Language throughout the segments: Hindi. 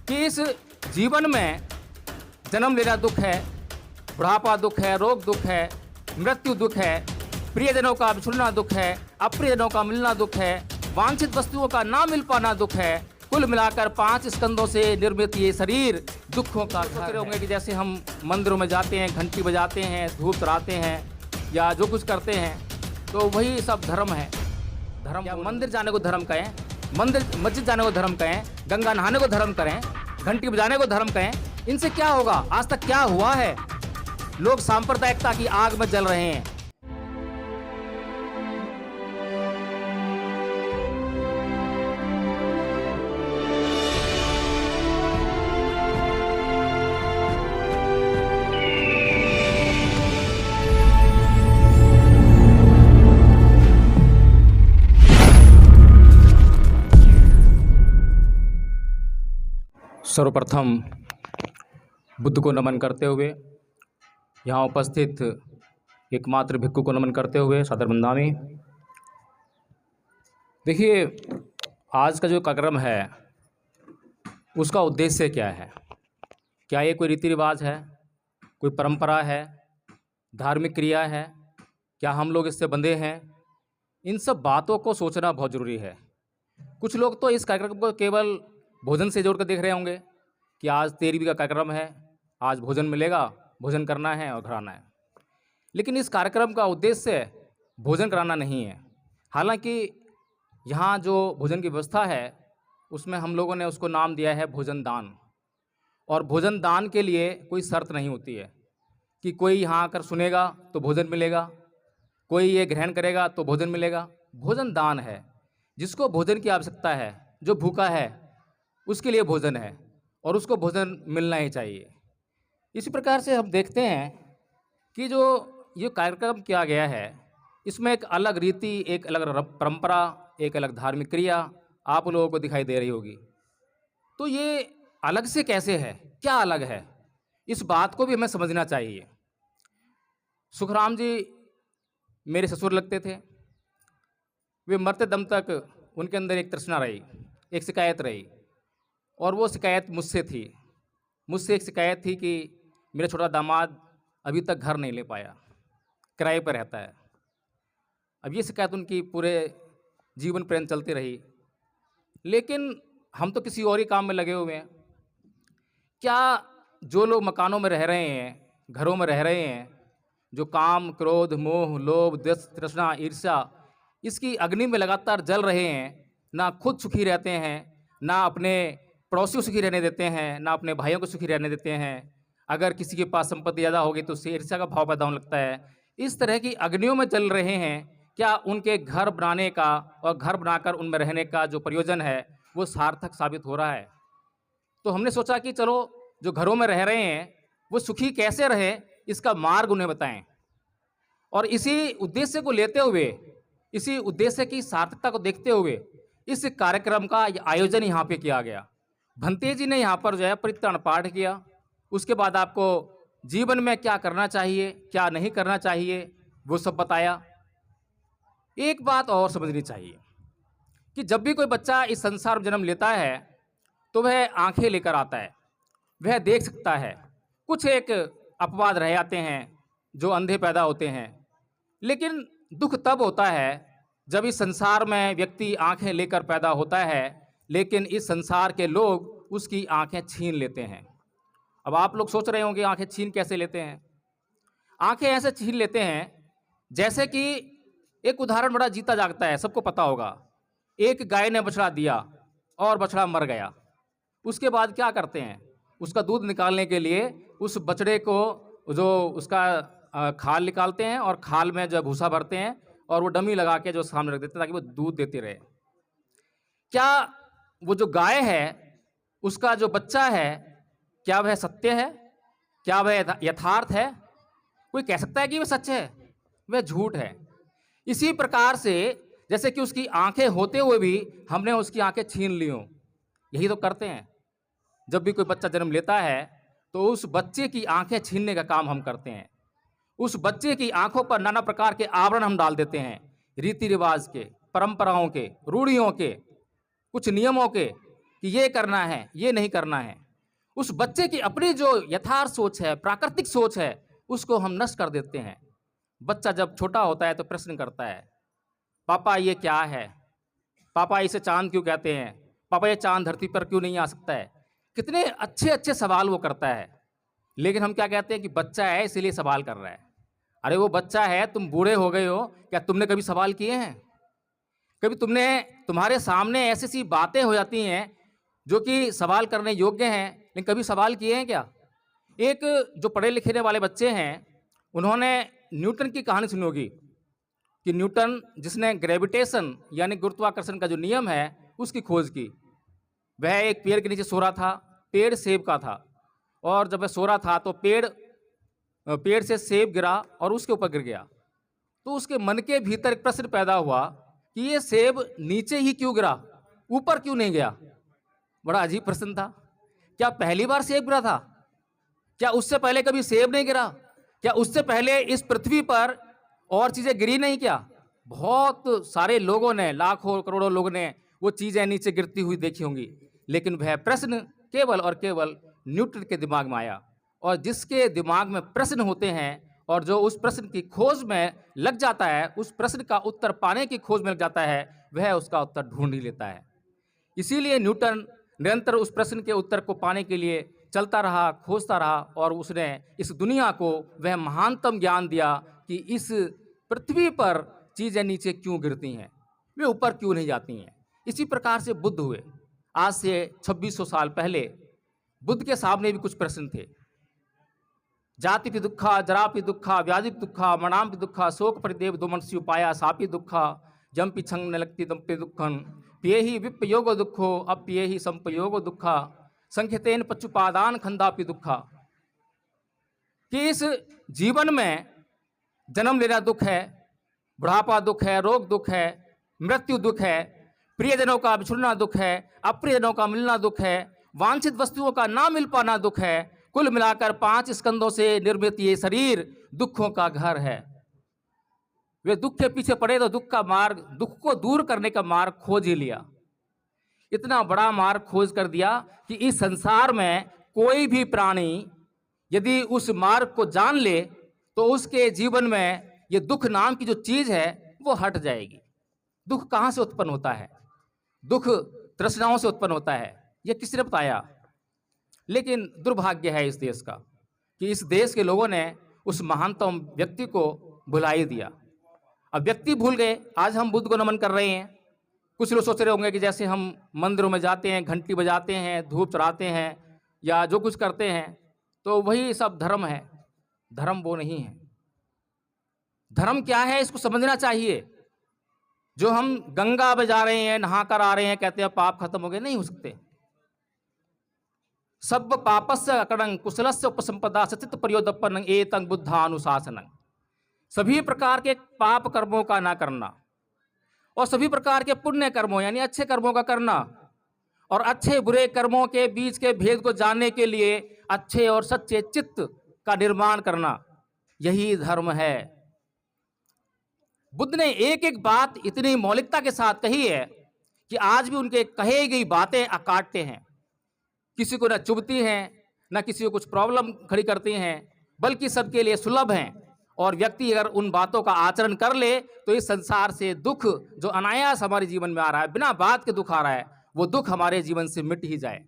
कि इस जीवन में जन्म लेना दुख है, बुढ़ापा दुख है, रोग दुख है, मृत्यु दुख है, प्रियजनों का बिछुड़ना दुख है, अप्रियजनों का मिलना दुख है, वांछित वस्तुओं का ना मिल पाना दुख है। कुल मिलाकर 5 स्कंदों से निर्मित ये शरीर दुखों का घर होंगे कि जैसे हम मंदिरों में जाते हैं, घंटी बजाते हैं, धूप चढ़ाते हैं या जो कुछ करते हैं, तो वही सब धर्म है। धर्म या मंदिर जाने को धर्म कहें, मस्जिद जाने को धर्म कहें, गंगा नहाने को धर्म करें, घंटी बजाने को धर्म कहें, इनसे क्या होगा? आज तक क्या हुआ है? लोग सांप्रदायिकता की आग में जल रहे हैं। सर्वप्रथम बुद्ध को नमन करते हुए, यहाँ उपस्थित एकमात्र भिक्खु को नमन करते हुए सादर वंदनामि। देखिए, आज का जो कार्यक्रम है उसका उद्देश्य क्या है? क्या ये कोई रीति रिवाज है, कोई परंपरा है, धार्मिक क्रिया है? क्या हम लोग इससे बंधे हैं? इन सब बातों को सोचना बहुत ज़रूरी है। कुछ लोग तो इस कार्यक्रम को केवल भोजन से जोड़ कर देख रहे होंगे कि आज 13वीं का कार्यक्रम है, आज भोजन मिलेगा, भोजन करना है और घर आना है। लेकिन इस कार्यक्रम का उद्देश्य भोजन कराना नहीं है। हालांकि यहाँ जो भोजन की व्यवस्था है उसमें हम लोगों ने उसको नाम दिया है भोजन दान। और भोजन दान के लिए कोई शर्त नहीं होती है कि कोई यहाँ आकर सुनेगा तो भोजन मिलेगा, कोई ये ग्रहण करेगा तो भोजन मिलेगा। भोजन दान है। जिसको भोजन की आवश्यकता है, जो भूखा है, उसके लिए भोजन है और उसको भोजन मिलना ही चाहिए। इसी प्रकार से हम देखते हैं कि जो ये कार्यक्रम किया गया है इसमें एक अलग रीति, एक अलग परंपरा, एक अलग धार्मिक क्रिया आप लोगों को दिखाई दे रही होगी। तो ये अलग से कैसे है? क्या अलग है? इस बात को भी हमें समझना चाहिए। सुखराम जी मेरे ससुर लगते थे। वे मरते दम तक उनके अंदर एक तृष्णा रही, एक शिकायत रही, और वो शिकायत मुझसे थी। मुझसे एक शिकायत थी कि मेरा छोटा दामाद अभी तक घर नहीं ले पाया, किराए पर रहता है। अब ये शिकायत उनकी पूरे जीवन पर्यंत चलती रही। लेकिन हम तो किसी और ही काम में लगे हुए हैं। क्या जो लोग मकानों में रह रहे हैं, घरों में रह रहे हैं, जो काम, क्रोध, मोह, लोभ, द्वेष, तृष्णा, ईर्ष्या इसकी अग्नि में लगातार जल रहे हैं, ना खुद सुखी रहते हैं, ना अपने पड़ोसियों को सुखी रहने देते हैं, ना अपने भाइयों को सुखी रहने देते हैं। अगर किसी के पास संपत्ति ज़्यादा होगी तो उससे ईर्ष्या का भाव पैदा होने लगता है। इस तरह की अग्नियों में जल रहे हैं। क्या उनके घर बनाने का और घर बनाकर उनमें रहने का जो प्रयोजन है वो सार्थक साबित हो रहा है? तो हमने सोचा कि चलो जो घरों में रह रहे हैं वो सुखी कैसे रहे, इसका मार्ग उन्हें बताएं। और इसी उद्देश्य को लेते हुए, इसी उद्देश्य की सार्थकता को देखते हुए इस कार्यक्रम का आयोजन यहाँ पे किया गया। भंते जी ने यहाँ पर जो है परित्राण पाठ किया। उसके बाद आपको जीवन में क्या करना चाहिए, क्या नहीं करना चाहिए, वो सब बताया। एक बात और समझनी चाहिए कि जब भी कोई बच्चा इस संसार में जन्म लेता है तो वह आंखें लेकर आता है, वह देख सकता है। कुछ एक अपवाद रह जाते हैं जो अंधे पैदा होते हैं। लेकिन दुख तब होता है जब इस संसार में व्यक्ति आंखें लेकर पैदा होता है, लेकिन इस संसार के लोग उसकी आंखें छीन लेते हैं। अब आप लोग सोच रहे होंगे आंखें छीन कैसे लेते हैं? आंखें ऐसे छीन लेते हैं जैसे कि एक उदाहरण बड़ा जीता जागता है, सबको पता होगा। एक गाय ने बछड़ा दिया और बछड़ा मर गया। उसके बाद क्या करते हैं? उसका दूध निकालने के लिए उस बछड़े को जो उसका खाल निकालते हैं और खाल में जो भूसा भरते हैं और वो डमी लगा के जो सामने रख देते हैं ताकि वो दूध देती रहे। क्या वो जो गाय है उसका जो बच्चा है, क्या वह सत्य है? क्या वह यथार्थ है? कोई कह सकता है कि वह सच है? वह झूठ है। इसी प्रकार से जैसे कि उसकी आंखें होते हुए भी हमने उसकी आंखें छीन ली हों, यही तो करते हैं। जब भी कोई बच्चा जन्म लेता है तो उस बच्चे की आंखें छीनने का काम हम करते हैं। उस बच्चे की आंखों पर नाना प्रकार के आवरण हम डाल देते हैं, रीति रिवाज के, परंपराओं के, रूढ़ियों के, कुछ नियमों के, कि ये करना है, ये नहीं करना है। उस बच्चे की अपनी जो यथार्थ सोच है, प्राकृतिक सोच है, उसको हम नष्ट कर देते हैं। बच्चा जब छोटा होता है तो प्रश्न करता है, पापा ये क्या है? पापा इसे चाँद क्यों कहते हैं? पापा ये चाँद धरती पर क्यों नहीं आ सकता है? कितने अच्छे-अच्छे सवाल वो करता है। लेकिन हम क्या कहते हैं कि बच्चा है इसीलिए सवाल कर रहा है। अरे वो बच्चा है, तुम बूढ़े हो गए हो, क्या तुमने कभी सवाल किए हैं? कभी तुम्हारे सामने ऐसी-ऐसी बातें हो जाती हैं जो कि सवाल करने योग्य हैं, लेकिन कभी सवाल किए हैं क्या? एक जो पढ़े लिखे वाले बच्चे हैं, उन्होंने न्यूटन की कहानी सुनी होगी कि न्यूटन जिसने ग्रेविटेशन यानी गुरुत्वाकर्षण का जो नियम है, उसकी खोज की। वह एक पेड़ के नीचे सो रहा था, पेड़ सेब का था और जब वह सो रहा था तो पेड़ से सेब गिरा और उसके ऊपर गिर गया। तो उसके मन के भीतर एक प्रश्न पैदा हुआ कि ये सेब नीचे ही क्यों गिरा, ऊपर क्यों नहीं गया? बड़ा अजीब प्रश्न था। क्या पहली बार सेब गिरा था? क्या उससे पहले कभी सेब नहीं गिरा? क्या उससे पहले इस पृथ्वी पर और चीजें गिरी नहीं क्या? बहुत सारे लोगों ने, लाखों करोड़ों लोगों ने वो चीजें नीचे गिरती हुई देखी होंगी, लेकिन वह प्रश्न केवल और केवल न्यूटन के दिमाग में आया। और जिसके दिमाग में प्रश्न होते हैं और जो उस प्रश्न की खोज में लग जाता है, उस प्रश्न का उत्तर पाने की खोज में लग जाता है, वह उसका उत्तर ढूंढ ही लेता है। इसीलिए न्यूटन निरंतर उस प्रश्न के उत्तर को पाने के लिए चलता रहा, खोजता रहा और उसने इस दुनिया को वह महानतम ज्ञान दिया कि इस पृथ्वी पर चीज़ें नीचे क्यों गिरती हैं, वे ऊपर क्यों नहीं जाती हैं। इसी प्रकार से बुद्ध हुए। आज से 2600 साल पहले बुद्ध के सामने भी कुछ प्रश्न थे। जाति पि दुखा, जरा पि दुखा, व्याधि पि दुखा, मरणाम पि दुखा, शोक परिदेव दोमनसी उपाया सापि दुखा, जम पि छंग न लगती दम पे दुखन, पिये ही विप्पयोगो दुखो, अब पिये ही संपयोगो दुखा, संख्यतेन पच्चुपादान खंदापि दुखा। कि इस जीवन में जन्म लेना दुख है, बुढ़ापा दुख है, रोग दुख है, मृत्यु दुख है, प्रियजनों का बिछुड़ना दुख है, अप्रियजनों का मिलना दुख है, वांछित वस्तुओं का ना मिल पाना दुख है। कुल मिलाकर 5 स्कंदों से निर्मित ये शरीर दुखों का घर है। वे दुख के पीछे पड़े तो दुख का मार्ग, दुख को दूर करने का मार्ग खोज ही लिया। इतना बड़ा मार्ग खोज कर दिया कि इस संसार में कोई भी प्राणी यदि उस मार्ग को जान ले तो उसके जीवन में ये दुख नाम की जो चीज है वो हट जाएगी। दुख कहाँ से उत्पन्न होता है? दुख तृष्णाओं से उत्पन्न होता है, ये किसने बताया? लेकिन दुर्भाग्य है इस देश का कि इस देश के लोगों ने उस महानतम व्यक्ति को भुला ही दिया। अब व्यक्ति भूल गए। आज हम बुद्ध को नमन कर रहे हैं। कुछ लोग सोच रहे होंगे कि जैसे हम मंदिरों में जाते हैं, घंटी बजाते हैं, धूप चढ़ाते हैं या जो कुछ करते हैं तो वही सब धर्म है। धर्म वो नहीं है। धर्म क्या है इसको समझना चाहिए। जो हम गंगा में जा रहे हैं, नहा कर आ रहे हैं, कहते हैं पाप खत्म हो गए, नहीं हो सकते। सब पापस्य अकड़ंग कुशलस्य उपसंपदा सचित प्रयोदपन एतं बुद्धानुशासनं। सभी प्रकार के पाप कर्मों का ना करना और सभी प्रकार के पुण्य कर्मों यानी अच्छे कर्मों का करना और अच्छे बुरे कर्मों के बीच के भेद को जानने के लिए अच्छे और सच्चे चित्त का निर्माण करना, यही धर्म है। बुद्ध ने एक एक बात इतनी मौलिकता के साथ कही है कि आज भी उनके कहे गई बातें काटते हैं। किसी को ना चुभती हैं, ना किसी को कुछ प्रॉब्लम खड़ी करती हैं, बल्कि सबके लिए सुलभ हैं। और व्यक्ति अगर उन बातों का आचरण कर ले तो इस संसार से दुख जो अनायास हमारे जीवन में आ रहा है, बिना बात के दुख आ रहा है, वो दुख हमारे जीवन से मिट ही जाए।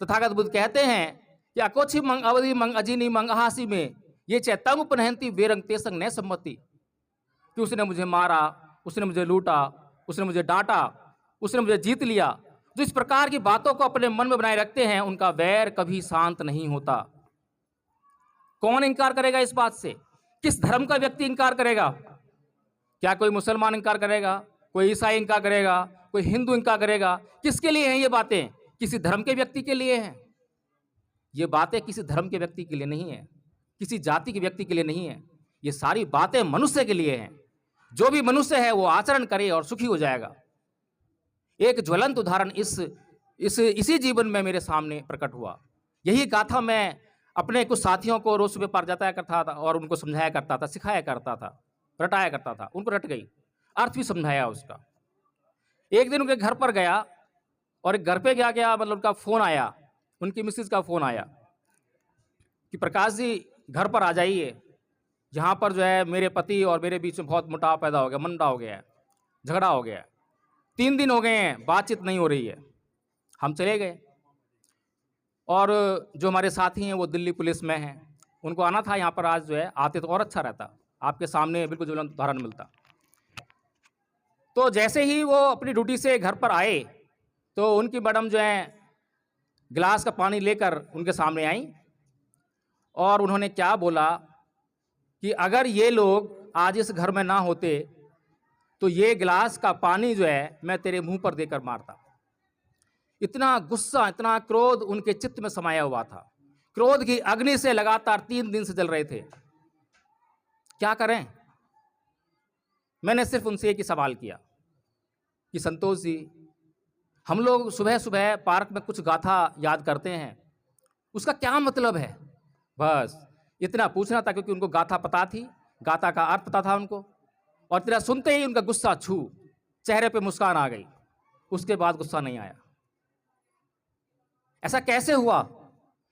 तथागत बुद्ध कहते हैं कि अकोछि मंग अवधि मंग अजिनी मंग अहासी में ये चैतंग उपनहंती बेरंग तेसंग न सम्मति। कि उसने मुझे मारा, उसने मुझे लूटा, उसने मुझे डांटा, उसने मुझे जीत लिया। जो इस प्रकार की बातों को अपने मन में बनाए रखते हैं उनका वैर कभी शांत नहीं होता। कौन इनकार करेगा इस बात से? किस धर्म का व्यक्ति इनकार करेगा? क्या कोई मुसलमान इनकार करेगा? कोई ईसाई इनकार करेगा? कोई हिंदू इनकार करेगा? किसके लिए हैं ये बातें? किसी धर्म के व्यक्ति के लिए हैं। ये बातें किसी धर्म के व्यक्ति के लिए नहीं है, किसी जाति के व्यक्ति के लिए नहीं है। ये सारी बातें मनुष्य के लिए हैं। जो भी मनुष्य है वो आचरण करे और सुखी हो जाएगा। एक ज्वलंत उदाहरण इसी जीवन में मेरे सामने प्रकट हुआ। यही गाथा मैं अपने कुछ साथियों को रोज सुबह पार जाता करता था और उनको समझाया करता था, सिखाया करता था, रटाया करता था। उनको रट गई, अर्थ भी समझाया उसका। एक दिन उनके घर पर गया और एक घर पे क्या मतलब उनका फ़ोन आया, उनकी मिसेज़ का फ़ोन आया कि प्रकाश जी घर पर आ जाइए, यहाँ पर जो है मेरे पति और मेरे बीच में बहुत मुटाव पैदा हो गया, मनमुटाव हो गया है, झगड़ा हो गया है। 3 दिन हो गए हैं, बातचीत नहीं हो रही है। हम चले गए और जो हमारे साथी हैं वो दिल्ली पुलिस में हैं, उनको आना था यहाँ पर, आज जो है आते तो और अच्छा रहता, आपके सामने बिल्कुल ज्वलंत उदाहरण मिलता। तो जैसे ही वो अपनी ड्यूटी से घर पर आए तो उनकी मैडम जो है गिलास का पानी लेकर उनके सामने आई और उन्होंने क्या बोला कि अगर ये लोग आज इस घर में ना होते तो ये गिलास का पानी जो है मैं तेरे मुंह पर देकर मारता। इतना गुस्सा, इतना क्रोध उनके चित्त में समाया हुआ था। क्रोध की अग्नि से लगातार 3 दिन से जल रहे थे। क्या करें? मैंने सिर्फ उनसे एक ही सवाल किया कि संतोष जी, हम लोग सुबह सुबह पार्क में कुछ गाथा याद करते हैं, उसका क्या मतलब है? बस इतना पूछना था, क्योंकि उनको गाथा पता थी, गाथा का अर्थ पता था उनको। और तेरा सुनते ही उनका गुस्सा छू, चेहरे पे मुस्कान आ गई, उसके बाद गुस्सा नहीं आया। ऐसा कैसे हुआ?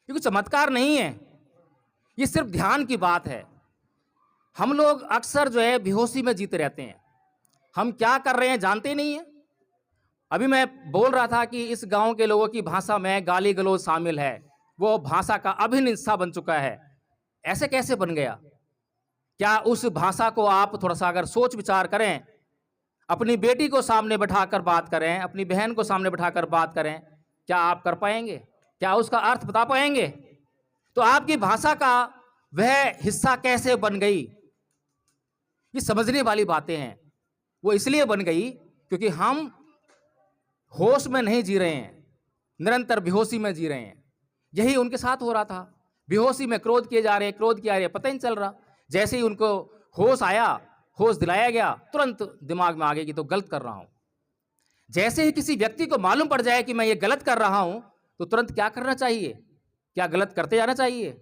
ये कोई चमत्कार नहीं है, ये सिर्फ ध्यान की बात है। हम लोग अक्सर जो है बेहोशी में जीते रहते हैं, हम क्या कर रहे हैं जानते नहीं हैं। अभी मैं बोल रहा था कि इस गांव के लोगों की भाषा में गाली गलौज शामिल है, वो भाषा का अभिन्न हिस्सा बन चुका है। ऐसे कैसे बन गया? क्या उस भाषा को आप थोड़ा सा अगर सोच विचार करें, अपनी बेटी को सामने बैठाकर बात करें, अपनी बहन को सामने बैठाकर बात करें, क्या आप कर पाएंगे? क्या उसका अर्थ बता पाएंगे? तो आपकी भाषा का वह हिस्सा कैसे बन गई? ये समझने वाली बातें हैं। वो इसलिए बन गई क्योंकि हम होश में नहीं जी रहे हैं, निरंतर बेहोशी में जी रहे हैं। यही उनके साथ हो रहा था, बेहोशी में क्रोध किए जा रहे हैं, क्रोध किए जा रहे हैं, पता ही नहीं चल रहा। जैसे ही उनको होश आया, होश दिलाया गया, तुरंत दिमाग में आ गया कि तो गलत कर रहा हूं। जैसे ही किसी व्यक्ति को मालूम पड़ जाए कि मैं ये गलत कर रहा हूं, तो तुरंत क्या करना चाहिए? क्या गलत करते जाना चाहिए?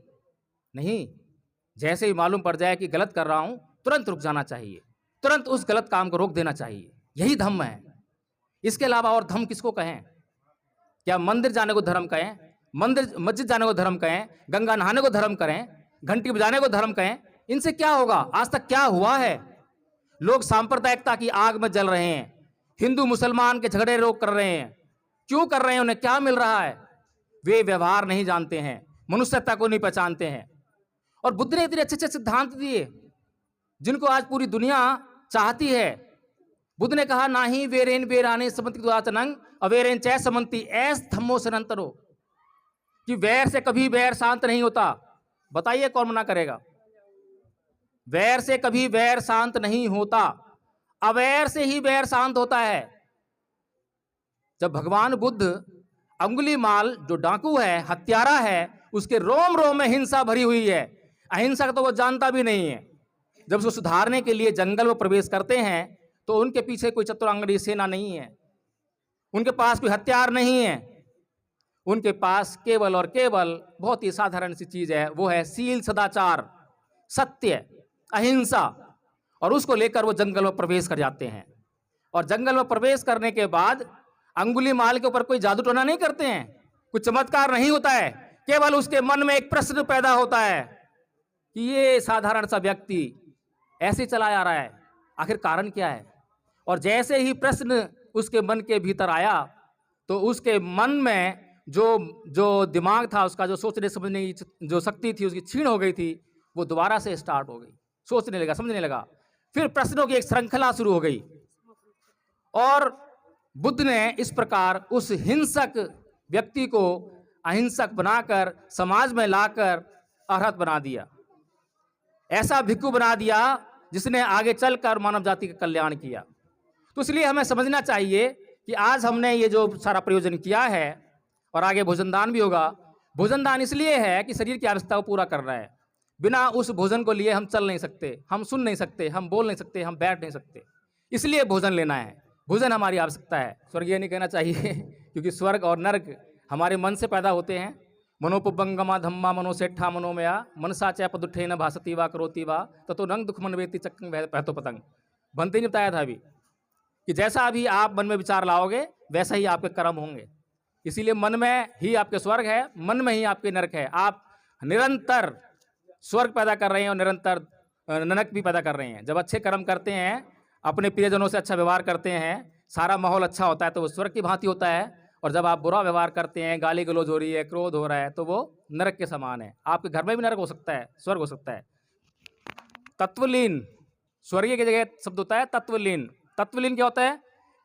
नहीं, जैसे ही मालूम पड़ जाए कि गलत कर रहा हूं, तुरंत रुक जाना चाहिए, तुरंत उस गलत काम को रोक देना चाहिए। यही धम्म है। इसके अलावा और धम्म किसको कहें? क्या मंदिर जाने को धर्म कहें, मंदिर मस्जिद जाने को धर्म कहें, गंगा नहाने को धर्म करें, घंटी बजाने को धर्म कहें? इनसे क्या होगा? आज तक क्या हुआ है? लोग सांप्रदायिकता की आग में जल रहे हैं, हिंदू मुसलमान के झगड़े रोक कर रहे हैं। क्यों कर रहे हैं? उन्हें क्या मिल रहा है? वे व्यवहार नहीं जानते हैं, मनुष्यता को नहीं पहचानते हैं। और बुद्ध ने इतने अच्छे अच्छे सिद्धांत दिए जिनको आज पूरी दुनिया चाहती है। बुद्ध ने कहा, ना ही वेरेन वेराने समंति दुआचनंग अवेरेन चै समंति ऐस धम्मो सनंतरो, कि वैर से कभी वैर शांत नहीं होता। बताइए कौन मना करेगा? वैर से कभी वैर शांत नहीं होता, अवैर से ही वैर शांत होता है। जब भगवान बुद्ध अंगुलीमाल जो डाकू है, हत्यारा है, उसके रोम रोम में हिंसा भरी हुई है, अहिंसा तो वो जानता भी नहीं है। जब उसको सुधारने के लिए जंगल में प्रवेश करते हैं तो उनके पीछे कोई चतुरांगनी सेना नहीं है, उनके पास कोई हथियार नहीं है, उनके पास केवल और केवल बहुत ही साधारण सी चीज है, वो है शील, सदाचार, सत्य, अहिंसा। और उसको लेकर वो जंगल में प्रवेश कर जाते हैं। और जंगल में प्रवेश करने के बाद अंगुलीमाल के ऊपर कोई जादू टोना नहीं करते हैं, कुछ चमत्कार नहीं होता है, केवल उसके मन में एक प्रश्न पैदा होता है कि ये साधारण सा व्यक्ति ऐसे चला आ रहा है, आखिर कारण क्या है? और जैसे ही प्रश्न उसके मन के भीतर आया तो उसके मन में जो दिमाग था, उसका जो सोचने समझने की जो शक्ति थी, उसकी छीण हो गई थी। वो दोबारा से स्टार्ट हो गई, सोचने लगा, समझने लगा। फिर प्रश्नों की एक श्रृंखला शुरू हो गई और बुद्ध ने इस प्रकार उस हिंसक व्यक्ति को अहिंसक बनाकर समाज में लाकर अरहत बना दिया। ऐसा भिक्षु बना दिया जिसने आगे चलकर मानव जाति का कल्याण किया। तो इसलिए हमें समझना चाहिए कि आज हमने ये जो सारा प्रयोजन किया है और आगे भोजनदान भी होगा। भोजनदान इसलिए है कि शरीर की आवश्यकता को पूरा करना है। बिना उस भोजन को लिए हम चल नहीं सकते, हम सुन नहीं सकते, हम बोल नहीं सकते, हम बैठ नहीं सकते। इसलिए भोजन लेना है, भोजन हमारी आवश्यकता है। स्वर्गीय नहीं कहना चाहिए क्योंकि स्वर्ग और नर्क हमारे मन से पैदा होते हैं। मनोपबंगमा धम्मा मनोसेठा मनोमया मनसा च पदुठे न भासती वा करोती वा ततो रंग दुख मन वेती चक्कं बहतो पतंग। बनते ने बताया था अभी कि जैसा अभी आप मन में विचार लाओगे वैसा ही आपके कर्म होंगे। इसीलिए मन में ही आपके स्वर्ग है, मन में ही आपके नरक है। आप निरंतर स्वर्ग पैदा कर रहे हैं और निरंतर नरक भी पैदा कर रहे हैं। जब अच्छे कर्म करते हैं, अपने प्रियजनों से अच्छा व्यवहार करते हैं, सारा माहौल अच्छा होता है तो वो स्वर्ग की भांति होता है। और जब आप बुरा व्यवहार करते हैं, गाली गलौज हो रही है, क्रोध हो रहा है, तो वो नरक के समान है। आपके घर में भी नरक हो सकता है, स्वर्ग हो सकता है। तत्वलीन, स्वर्गीय की जगह शब्द होता है तत्वलीन। तत्वलीन क्या होता है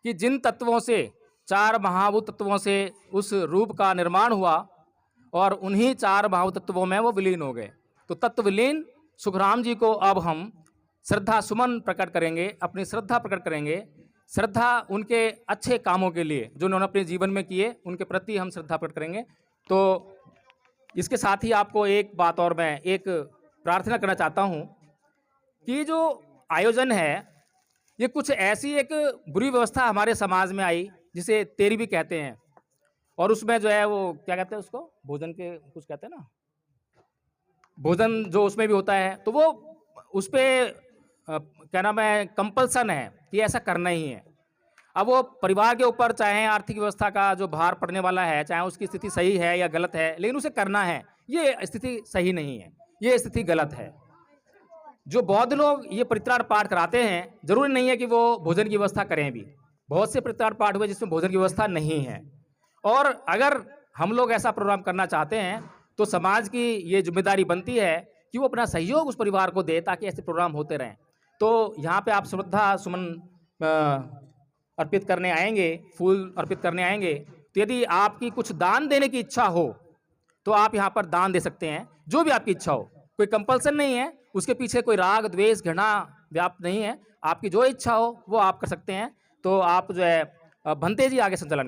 कि जिन तत्वों से, 4 महाभूत तत्वों से उस रूप का निर्माण हुआ और उन्हीं 4 महाभूत तत्वों में वो विलीन हो गए। तो तत्वलीन सुखराम जी को अब हम श्रद्धा सुमन प्रकट करेंगे, अपनी श्रद्धा प्रकट करेंगे। श्रद्धा उनके अच्छे कामों के लिए जो उन्होंने अपने जीवन में किए, उनके प्रति हम श्रद्धा प्रकट करेंगे। तो इसके साथ ही आपको एक बात और मैं एक प्रार्थना करना चाहता हूँ कि जो आयोजन है, ये कुछ ऐसी एक बुरी व्यवस्था हमारे समाज में आई जिसे तेरी भी कहते हैं। और उसमें जो है वो क्या कहते हैं उसको, भोजन के कुछ कहते हैं ना, भोजन जो उसमें भी होता है, तो वो उस पर क्या नाम है, कंपल्सन है कि ऐसा करना ही है। अब वो परिवार के ऊपर चाहे आर्थिक व्यवस्था का जो भार पड़ने वाला है, चाहे उसकी स्थिति सही है या गलत है, लेकिन उसे करना है। ये स्थिति सही नहीं है, ये स्थिति गलत है। जो बौद्ध लोग ये परित्राण पाठ कराते हैं, जरूरी नहीं है कि वो भोजन की व्यवस्था करें भी। बहुत से परित्राण पाठ हुए जिसमें भोजन की व्यवस्था नहीं है। और अगर हम लोग ऐसा प्रोग्राम करना चाहते हैं तो समाज की ये जिम्मेदारी बनती है कि वो अपना सहयोग उस परिवार को दे ताकि ऐसे प्रोग्राम होते रहें। तो यहाँ पे आप श्रद्धा सुमन अर्पित करने आएंगे, फूल अर्पित करने आएंगे, तो यदि आपकी कुछ दान देने की इच्छा हो तो आप यहाँ पर दान दे सकते हैं, जो भी आपकी इच्छा हो। कोई कंपल्सन नहीं है, उसके पीछे कोई राग द्वेष घृणा व्याप्त नहीं है। आपकी जो इच्छा हो वो आप कर सकते हैं। तो आप जो है भंते जी आगे संचालन करें।